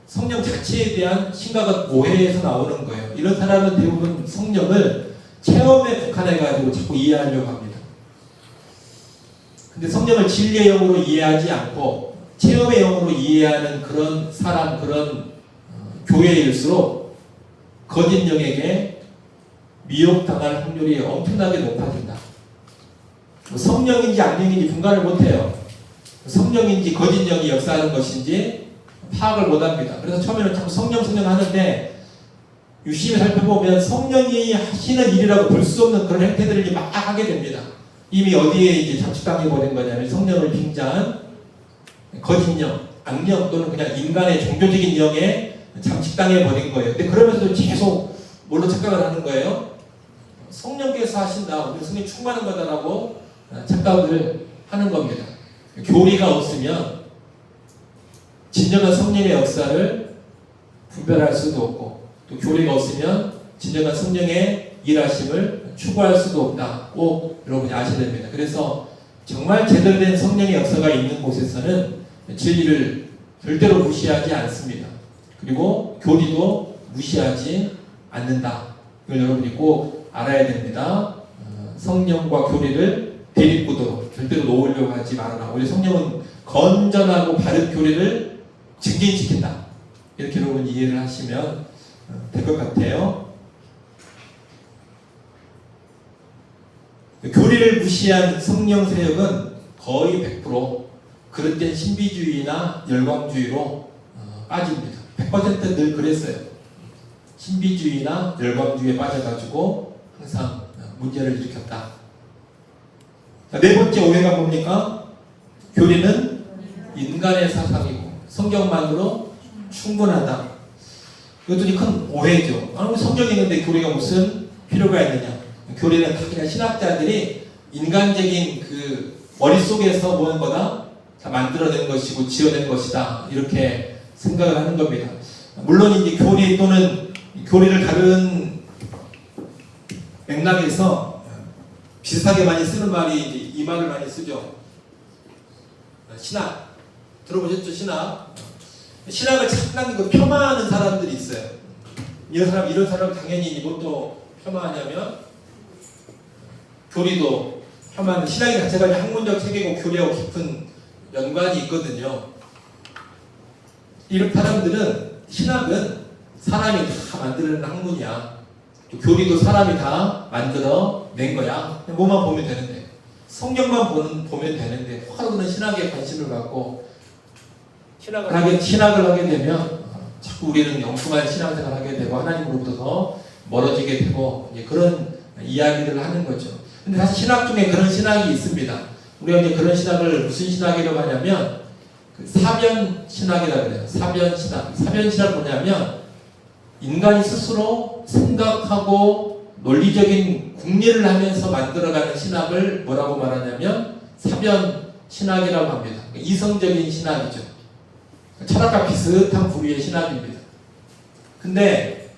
성령 자체에 대한 심각한 오해에서 나오는 거예요. 이런 사람은 대부분 성령을 체험에 국한해가지고 자꾸 이해하려고 합니다. 근데 성령을 진리의 영으로 이해하지 않고 체험의 영으로 이해하는 그런 사람, 그런 교회일수록 거짓 영에게 미혹당할 확률이 엄청나게 높아진다. 성령인지 악령인지 분간을 못해요. 성령인지 거짓 영이 역사하는 것인지 파악을 못합니다. 그래서 처음에는 자꾸 성령 하는데 유심히 살펴보면 성령이 하시는 일이라고 볼 수 없는 그런 행태들을 막 하게 됩니다. 이미 어디에 이제 잠식당해 버린 거냐면 성령을 빙자한 거짓 영, 악령 또는 그냥 인간의 종교적인 영에 잠식당해 버린 거예요. 근데 그러면서도 계속 뭘로 착각을 하는 거예요? 성령께서 하신다, 우리 성령 충만한 거다라고 착각을 하는 겁니다. 교리가 없으면 진정한 성령의 역사를 분별할 수도 없고, 또 교리가 없으면 진정한 성령의 일하심을 추구할 수도 없다. 꼭 여러분이 아셔야 됩니다. 그래서 정말 제대로 된 성령의 역사가 있는 곳에서는 진리를 절대로 무시하지 않습니다. 그리고 교리도 무시하지 않는다. 이걸 여러분이 꼭 알아야 됩니다. 성령과 교리를 대립구도로 절대로 놓으려고 하지 말아라. 우리 성령은 건전하고 바른 교리를 증진시킨다. 이렇게 여러분 이해를 하시면 될 것 같아요. 교리를 무시한 성령 세력은 거의 100% 그릇된 신비주의나 열광주의로 빠집니다. 100% 늘 그랬어요. 신비주의나 열광주의에 빠져가지고 항상 문제를 일으켰다. 자, 네 번째 오해가 뭡니까? 교리는 인간의 사상이고 성경만으로 충분하다. 이것들이 큰 오해죠. 성경이 있는데 교리가 무슨 필요가 있느냐? 교리는 다 그냥 신학자들이 인간적인 그 머릿속에서 보는 거다 다 만들어낸 것이고 지어낸 것이다. 이렇게 생각을 하는 겁니다. 물론 이제 교리 또는 교리를 다른 맥락에서 비슷하게 많이 쓰는 말이 이제 이 말을 많이 쓰죠. 신학. 들어보셨죠? 신학. 신학을 상당히 폄하하는 사람들이 있어요. 이런 사람 당연히 뭐또 폄하하냐면 교리도 폄하하는, 신학이 자체가 학문적 체계고 교리하고 깊은 연관이 있거든요. 이런 사람들은 신학은 사람이 다 만드는 학문이야. 교리도 사람이 다 만들어낸 거야. 뭐만 보면 되는데, 성경만 보면 되는데 하루 그는 신학에 관심을 갖고 신학을 하게 되면 자꾸 우리는 엉뚱한 신앙생활을 하게 되고 하나님으로부터 더 멀어지게 되고 이제 그런 이야기를 하는 거죠. 근데 사실 신학 중에 그런 신학이 있습니다. 우리가 이제 그런 신학을 무슨 신학이라고 하냐면 그 사변 신학이라고 그래요. 사변 신학. 사변 신학은 뭐냐면 인간이 스스로 생각하고 논리적인 궁리를 하면서 만들어가는 신학을 뭐라고 말하냐면 사변 신학이라고 합니다. 이성적인 신학이죠. 철학과 비슷한 부류의 신학입니다. 근데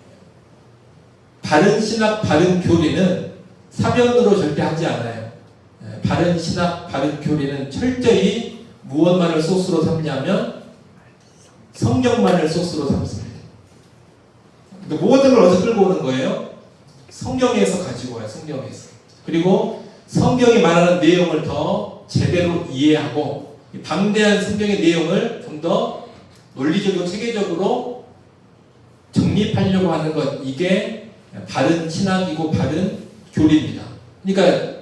바른 신학, 바른 교리는 사변으로 절대 하지 않아요. 바른 신학, 바른 교리는 철저히 무엇만을 소스로 삼냐면 성경만을 소스로 삼습니다. 모든 걸 어디서 끌고 오는 거예요? 성경에서 가지고 와요. 성경에서. 그리고 성경이 말하는 내용을 더 제대로 이해하고 방대한 성경의 내용을 좀 더 논리적이고 체계적으로 정립하려고 하는 것, 이게 바른 신학이고 바른 교리입니다. 그러니까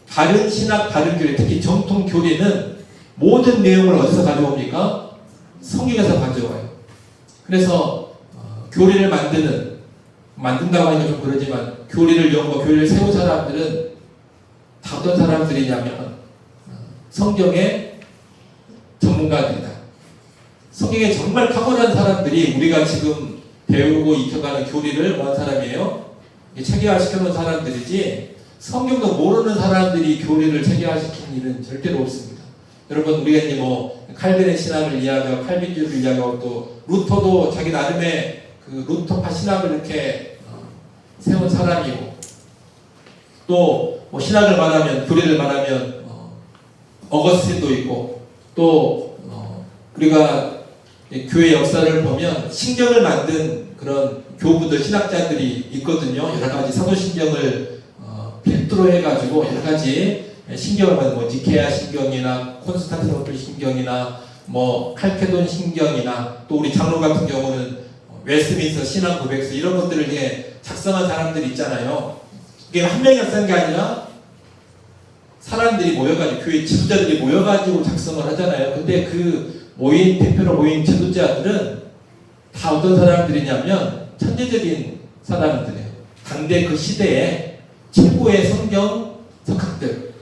바른 신학, 바른 교리, 특히 정통 교리는 모든 내용을 어디서 가져옵니까? 성경에서 가져와요. 그래서 교리를 만든다고 하니까 좀 그러지만 교리를 연구하고 교리를 세운 사람들은 다 어떤 사람들이냐면 성경의 전문가들이다. 성경에 정말 탁월한 사람들이 우리가 지금 배우고 익혀가는 교리를 뭐한 사람이에요? 체계화시켜놓은 사람들이지 성경도 모르는 사람들이 교리를 체계화시킨 일은 절대로 없습니다. 여러분, 우리가 이제 뭐 칼빈의 신학을 이야기하고 칼빈주의를 이야기하고 또 루터도 자기 나름의 그 루터파 신학을 이렇게 세운 사람이고, 또 뭐 신학을 말하면, 교리를 말하면 어거스틴도 있고, 또 우리가 교회 역사를 보면 신경을 만든 그런 교부들, 신학자들이 있거든요. 여러 가지 사도신경을 필두로 해가지고 여러 가지 신경을 만든 뭐 니케아 신경이나 콘스탄티노플 신경이나 뭐 칼케돈 신경이나 또 우리 장로 같은 경우는 웨스트민스터 신앙 고백서 이런 것들을 이제 작성한 사람들이 있잖아요. 이게 한 명이 쓴 게 아니라 사람들이 모여가지고 교회 지도자들이 모여가지고 작성을 하잖아요. 근데 그 대표로 모인 지도자들은 다 어떤 사람들이냐면 천재적인 사람들이에요. 당대 그 시대에 최고의 성경 석학들.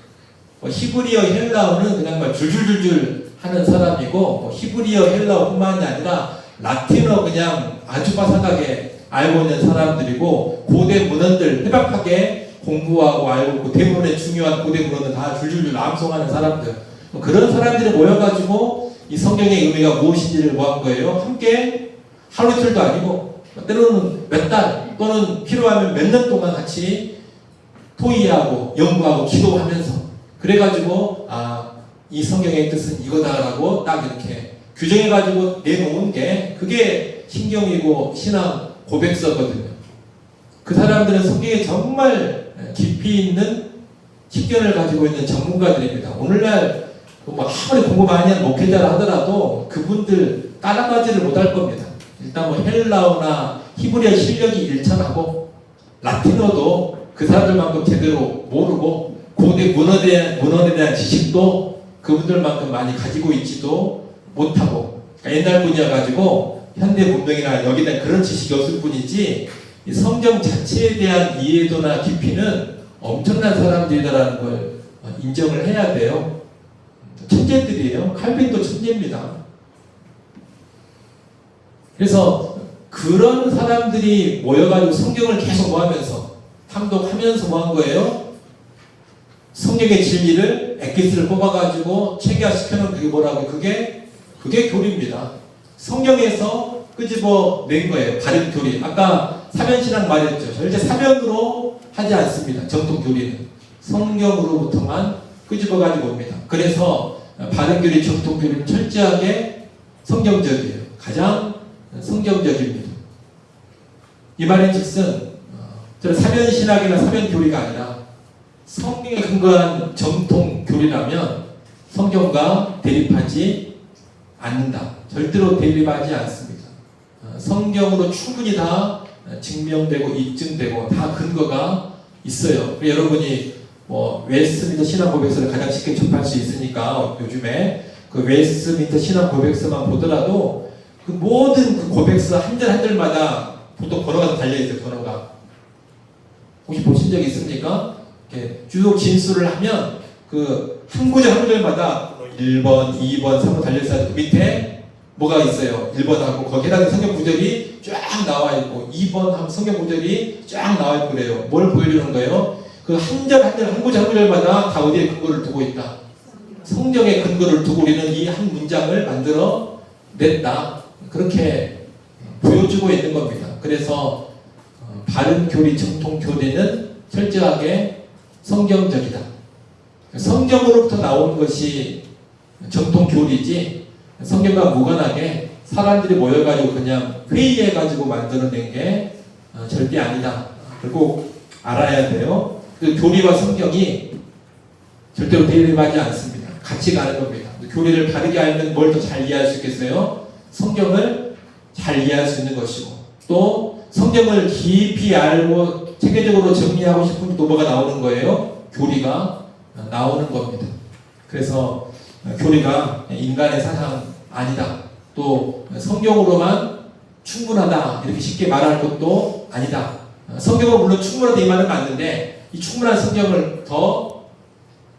히브리어, 헬라어는 그냥 막 줄줄줄줄 하는 사람이고 히브리어, 헬라어뿐만이 아니라 라틴어 그냥 아주 바삭하게 알고 있는 사람들이고 고대 문헌들 해박하게 공부하고 알고 대문의 중요한 고대 문헌을 다 줄줄줄 암송하는 사람들. 그런 사람들이 모여가지고 이 성경의 의미가 무엇인지를 모은 거예요. 함께 하루 이틀도 아니고 때로는 몇 달 또는 필요하면 몇 년 동안 같이 토의하고 연구하고 기도하면서 그래가지고 이 성경의 뜻은 이거다라고 딱 이렇게 규정해가지고 내놓은 게 그게 신경이고 신앙 고백서거든요. 그 사람들은 성경에 정말 깊이 있는 식견을 가지고 있는 전문가들입니다. 오늘날 뭐 아무리 공부 많이 한 목회자라 하더라도 그분들 따라가지를 못할 겁니다. 일단 뭐 헬라어나 히브리어 실력이 일천하고 라틴어도 그 사람들만큼 제대로 모르고 고대 문헌에 대한 지식도 그분들만큼 많이 가지고 있지도 못하고 그러니까 옛날 분이어가지고 현대 문명이나 여기에 대한 그런 지식이 없을 뿐이지 이 성경 자체에 대한 이해도나 깊이는 엄청난 사람들이다라는 걸 인정을 해야 돼요. 천재들이에요. 칼빈도 천재입니다. 그래서 그런 사람들이 모여가지고 성경을 계속 모하면서 탐독하면서 뭐 한 거예요? 성경의 진리를 엑기스를 뽑아가지고 체계화시켜놓은 그게 뭐라고? 그게 교리입니다. 성경에서 끄집어 낸 거예요. 바른 교리. 아까 사면신앙 말했죠. 절대 사면으로 하지 않습니다. 정통 교리는 성경으로부터만 끄집어가지고 옵니다. 그래서 바른 교리, 정통 교리는 철저하게 성경적이에요. 가장 성경적입니다. 이 말인즉슨 저는 사면신학이나 사면교리가 아니라 성경에 근거한 정통 교리라면 성경과 대립하지 않는다. 절대로 대립하지 않습니다. 성경으로 충분히 다 증명되고 입증되고 다 근거가 있어요. 여러분이 뭐 웨스트민스터 신앙 고백서를 가장 쉽게 접할 수 있으니까 요즘에 그 웨스트민스터 신앙 고백서만 보더라도 그 모든 그 고백서 한 절 한 절마다 보통 번호가 달려 있어요. 번호가 혹시 보신 적 있습니까? 이렇게 쭉 진술을 하면 그 한 구절 한 구절마다 1번, 2번, 3번 달려 있어요. 그 밑에 뭐가 있어요? 1번하고 거기에 해당하는 성경 구절이 쫙 나와 있고 2번 하면 성경 구절이 쫙 나와 있고 그래요. 뭘 보여주는 거예요? 그 한 절 한 절 한 구절 한 구절마다 다 어디에 근거를 두고 있다. 성경의 근거를 두고 우리는 이 한 문장을 만들어 냈다. 그렇게 보여주고 있는 겁니다. 그래서 바른 교리, 정통 교리는 철저하게 성경적이다. 성경으로부터 나온 것이 정통 교리지 성경과 무관하게 사람들이 모여가지고 그냥 회의해가지고 만들어낸 게 절대 아니다. 그리고 알아야 돼요. 그 교리와 성경이 절대로 대립하지 않습니다. 같이 가는 겁니다. 교리를 바르게 알면 뭘 더 잘 이해할 수 있겠어요? 성경을 잘 이해할 수 있는 것이고 또 성경을 깊이 알고 체계적으로 정리하고 싶으면 또 뭐가 나오는 거예요? 교리가 나오는 겁니다. 그래서 교리가 인간의 사상 아니다. 또 성경으로만 충분하다. 이렇게 쉽게 말할 것도 아니다. 성경은 물론 충분하다 이 말은 맞는데 이 충분한 성경을 더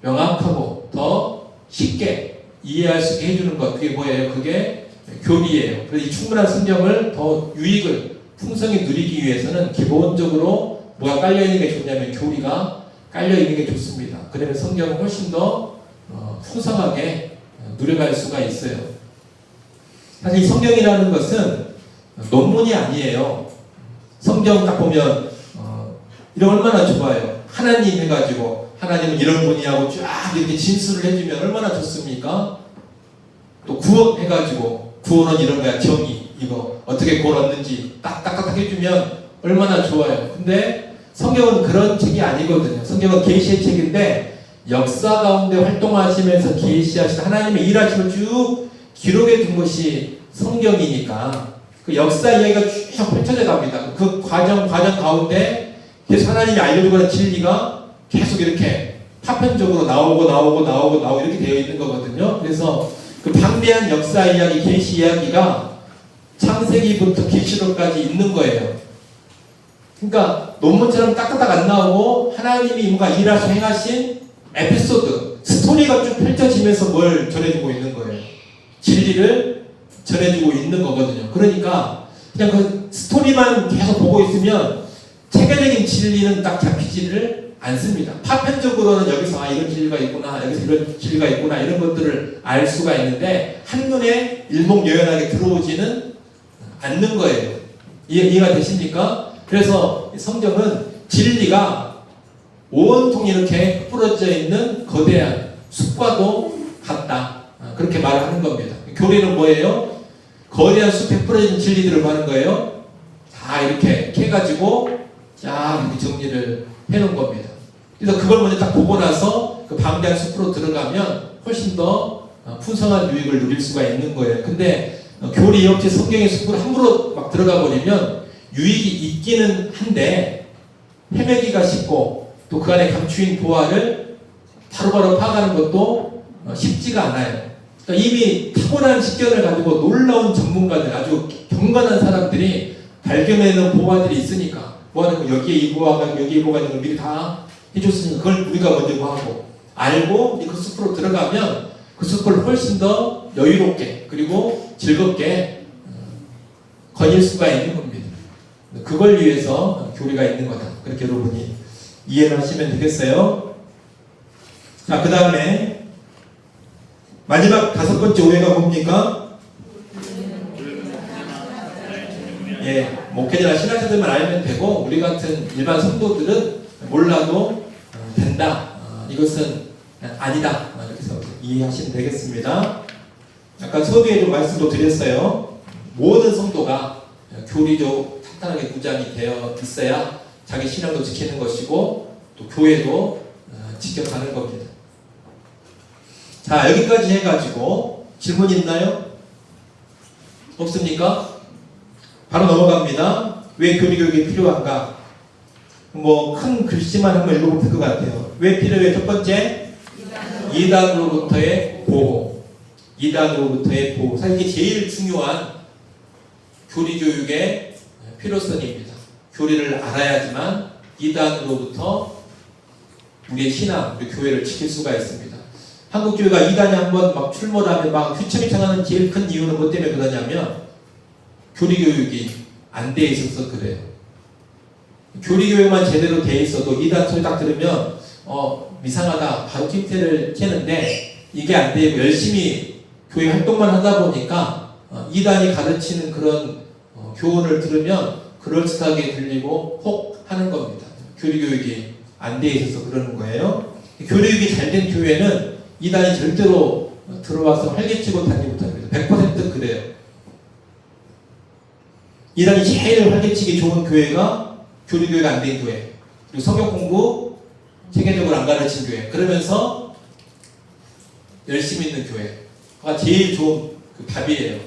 명확하고 더 쉽게 이해할 수 있게 해주는 것. 그게 뭐예요? 그게 교리예요. 그래서 이 충분한 성경을 더 유익을 풍성히 누리기 위해서는 기본적으로 뭐가 깔려있는 게 좋냐면 교리가 깔려있는 게 좋습니다. 그러면 성경은 훨씬 더 풍성하게 누려갈 수가 있어요. 사실 성경이라는 것은 논문이 아니에요. 성경 딱 보면 이런 얼마나 좋아요. 하나님 해가지고 하나님은 이런 분이하고 쫙 이렇게 진술을 해주면 얼마나 좋습니까? 또 구원 해가지고 구원은 이런 거야. 정의 이거 어떻게 구원 얻는지 딱딱딱 해주면 얼마나 좋아요. 근데 성경은 그런 책이 아니거든요. 성경은 계시의 책인데 역사 가운데 활동하시면서 계시하신 하나님의 일하심을 쭉 기록해 둔 것이 성경이니까 그 역사 이야기가 쭉 펼쳐져 갑니다. 그 과정 가운데 계속 하나님이 알려주고 있는 진리가 계속 이렇게 파편적으로 나오고 이렇게 되어 있는 거거든요. 그래서 그 방대한 역사 이야기, 계시 이야기가 창세기부터 계시록까지 있는 거예요. 그러니까 논문처럼 딱딱딱 안 나오고 하나님이 뭔가 일하셔 행하신 에피소드, 스토리가 쭉 펼쳐지면서 뭘 전해주고 있는 거예요. 진리를 전해주고 있는 거거든요. 그러니까 그냥 그 스토리만 계속 보고 있으면 체계적인 진리는 딱 잡히지를 않습니다. 파편적으로는 여기서 이런 진리가 있구나, 여기서 이런 진리가 있구나 이런 것들을 알 수가 있는데 한눈에 일목요연하게 들어오지는 않는 거예요. 이해가 되십니까? 그래서 성경은 진리가 온통 이렇게 뿌려져 있는 거대한 숲과도 같다. 그렇게 말하는 겁니다. 교리는 뭐예요? 거대한 숲에 뿌려진 진리들을 하는 거예요. 다 이렇게 해가지고 쫙 이렇게 정리를 해놓은 겁니다. 그래서 그걸 먼저 딱 보고 나서 그 방대한 숲으로 들어가면 훨씬 더 풍성한 유익을 누릴 수가 있는 거예요. 근데 교리 없이 성경의 숲으로 함부로 막 들어가 버리면 유익이 있기는 한데 헤매기가 쉽고 또 그 안에 감추인 보화를 바로바로 파악하는 것도 쉽지가 않아요. 그러니까 이미 탁월한 식견을 가지고 놀라운 전문가들, 아주 경건한 사람들이 발견해놓은 보화들이 있으니까 보화는 여기에 이 보화가 여기에 이 보화가 있는 걸 미리 다 해줬으니까 그걸 우리가 먼저 하고 알고 그 숲으로 들어가면 그 숲을 훨씬 더 여유롭게 그리고 즐겁게 거닐 수가 있는 겁니다. 그걸 위해서 교리가 있는 거다. 그렇게 여러분이 이해를 하시면 되겠어요. 자, 그 다음에 마지막 5번째 오해가 뭡니까? 예, 목회자나 신학자들만 알면 되고 우리 같은 일반 성도들은 몰라도 된다. 이것은 아니다. 이렇게 이해하시면 되겠습니다. 아까 서두에 좀 말씀도 드렸어요. 모든 성도가 교리도 탄탄하게 구장이 되어 있어야 자기 신앙도 지키는 것이고 또 교회도 지켜가는 겁니다. 자, 여기까지 해가지고 질문 있나요? 없습니까? 바로 넘어갑니다. 왜 교리교육이 필요한가? 뭐 큰 글씨만 한번 읽어보면 될 것 같아요. 왜 필요해? 첫 번째, 이단으로부터의 보호. 이단으로부터의 보호. 사실 이게 제일 중요한 교리교육의 필요성입니다. 교리를 알아야지만 이단으로부터 우리의 신앙, 우리 교회를 지킬 수가 있습니다. 한국교회가 이단이 한번 막 출몰하면 막 휘청휘청하는 제일 큰 이유는 뭐 때문에 그러냐면 교리교육이 안 돼 있어서 그래요. 교리교육만 제대로 돼 있어도 이단 소리 딱 들으면 이상하다 바로 낌새를 채는데 이게 안 되고 열심히 교회 활동만 하다 보니까 이단이 가르치는 그런 교훈을 들으면 그럴듯하게 들리고 혹 하는 겁니다. 교리교육이 안 돼 있어서 그러는 거예요. 교리교육이 잘 된 교회는 이단이 절대로 들어와서 활개치고 다니지 못합니다. 100% 그래요. 이단이 제일 활개치기 좋은 교회가 교리교육이 안 된 교회. 그리고 성경 공부 체계적으로 안 가르친 교회. 그러면서 열심히 있는 교회가 제일 좋은 그 답이에요.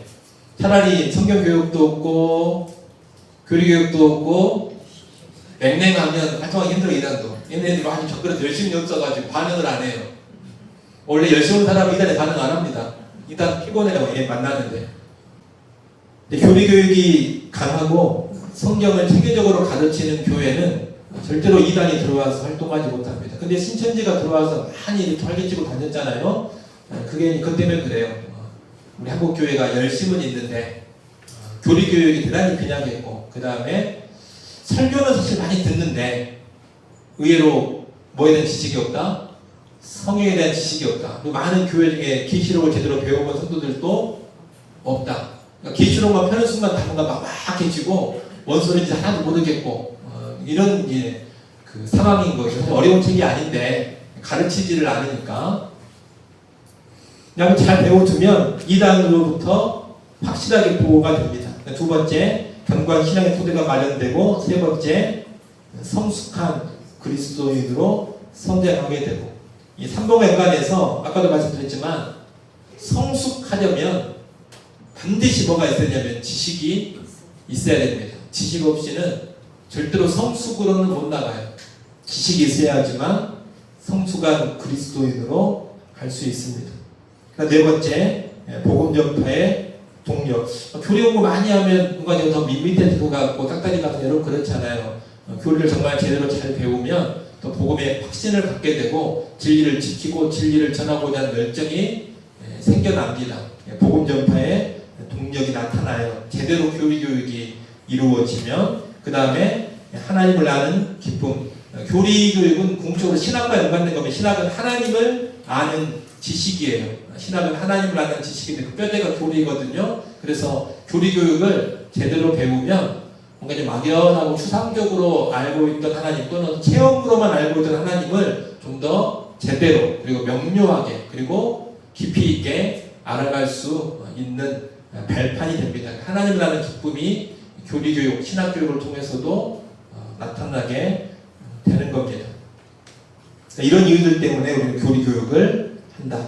차라리 성경 교육도 없고 교리교육도 없고 맹맹하면 활동하기 힘들어. 이단도 얘네들이 아주 적그릇 열심히 없어가지고 반응을 안 해요. 원래 열심히 온 사람은 이단에 반응 안 합니다. 이단 피곤해요. 얘 만나는데. 교리교육이 강하고 성경을 체계적으로 가르치는 교회는 절대로 이단이 들어와서 활동하지 못합니다. 근데 신천지가 들어와서 많이 이렇게 활개치고 다녔잖아요. 그게 그 때문에 그래요. 우리 한국교회가 열심은 있는데 교리교육이 대단히 빈약했고 그 다음에 설교는 사실 많이 듣는데 의외로 뭐에 대한 지식이 없다? 성경에 대한 지식이 없다. 그리고 많은 교회 중에 계시록을 제대로 배워본 성도들도 없다. 그러니까 계시록만 펴는 순간 당분간 막막해지고 뭔 소리인지 하나도 모르겠고 이런 그 상황인 거죠. 어려운 책이 아닌데 가르치지를 않으니까 그냥 잘 배워두면 이단으로부터 확실하게 보호가 됩니다. 두 번째, 견고한 신앙의 토대가 마련되고, 세 번째, 성숙한 그리스도인으로 성장하게 되고, 이 삼복과 연관해서 아까도 말씀드렸지만 성숙하려면 반드시 뭐가 있어야 되냐면 지식이 있어야 됩니다. 지식 없이는 절대로 성숙으로는 못 나가요. 지식이 있어야지만 성숙한 그리스도인으로 갈 수 있습니다. 네 번째, 복음 전파의 동력. 교리 공부 많이 하면 뭔가 더 밋밋해질 것 같고 딱다리 같은 여러분 그렇잖아요. 교리를 정말 제대로 잘 배우면 또 복음에 확신을 갖게 되고 진리를 지키고 진리를 전하고자 하는 열정이 생겨납니다. 복음 전파의 동력이 나타나요. 제대로 교육이 이루어지면 그 다음에 하나님을 아는 기쁨. 교리 교육은 궁극적으로 신학과 연관된 거면 신학은 하나님을 아는 지식이에요. 신학은 하나님을 아는 지식인데 그 뼈대가 교리거든요. 그래서 교리 교육을 제대로 배우면 뭔가 이제 막연하고 추상적으로 알고 있던 하나님 또는 체험으로만 알고 있던 하나님을 좀 더 제대로 그리고 명료하게 그리고 깊이 있게 알아갈 수 있는 발판이 됩니다. 하나님을 아는 기쁨이 교리 교육, 신학 교육을 통해서도 나타나게 되는 겁니다. 이런 이유들 때문에 우리는 교리 교육을 한다.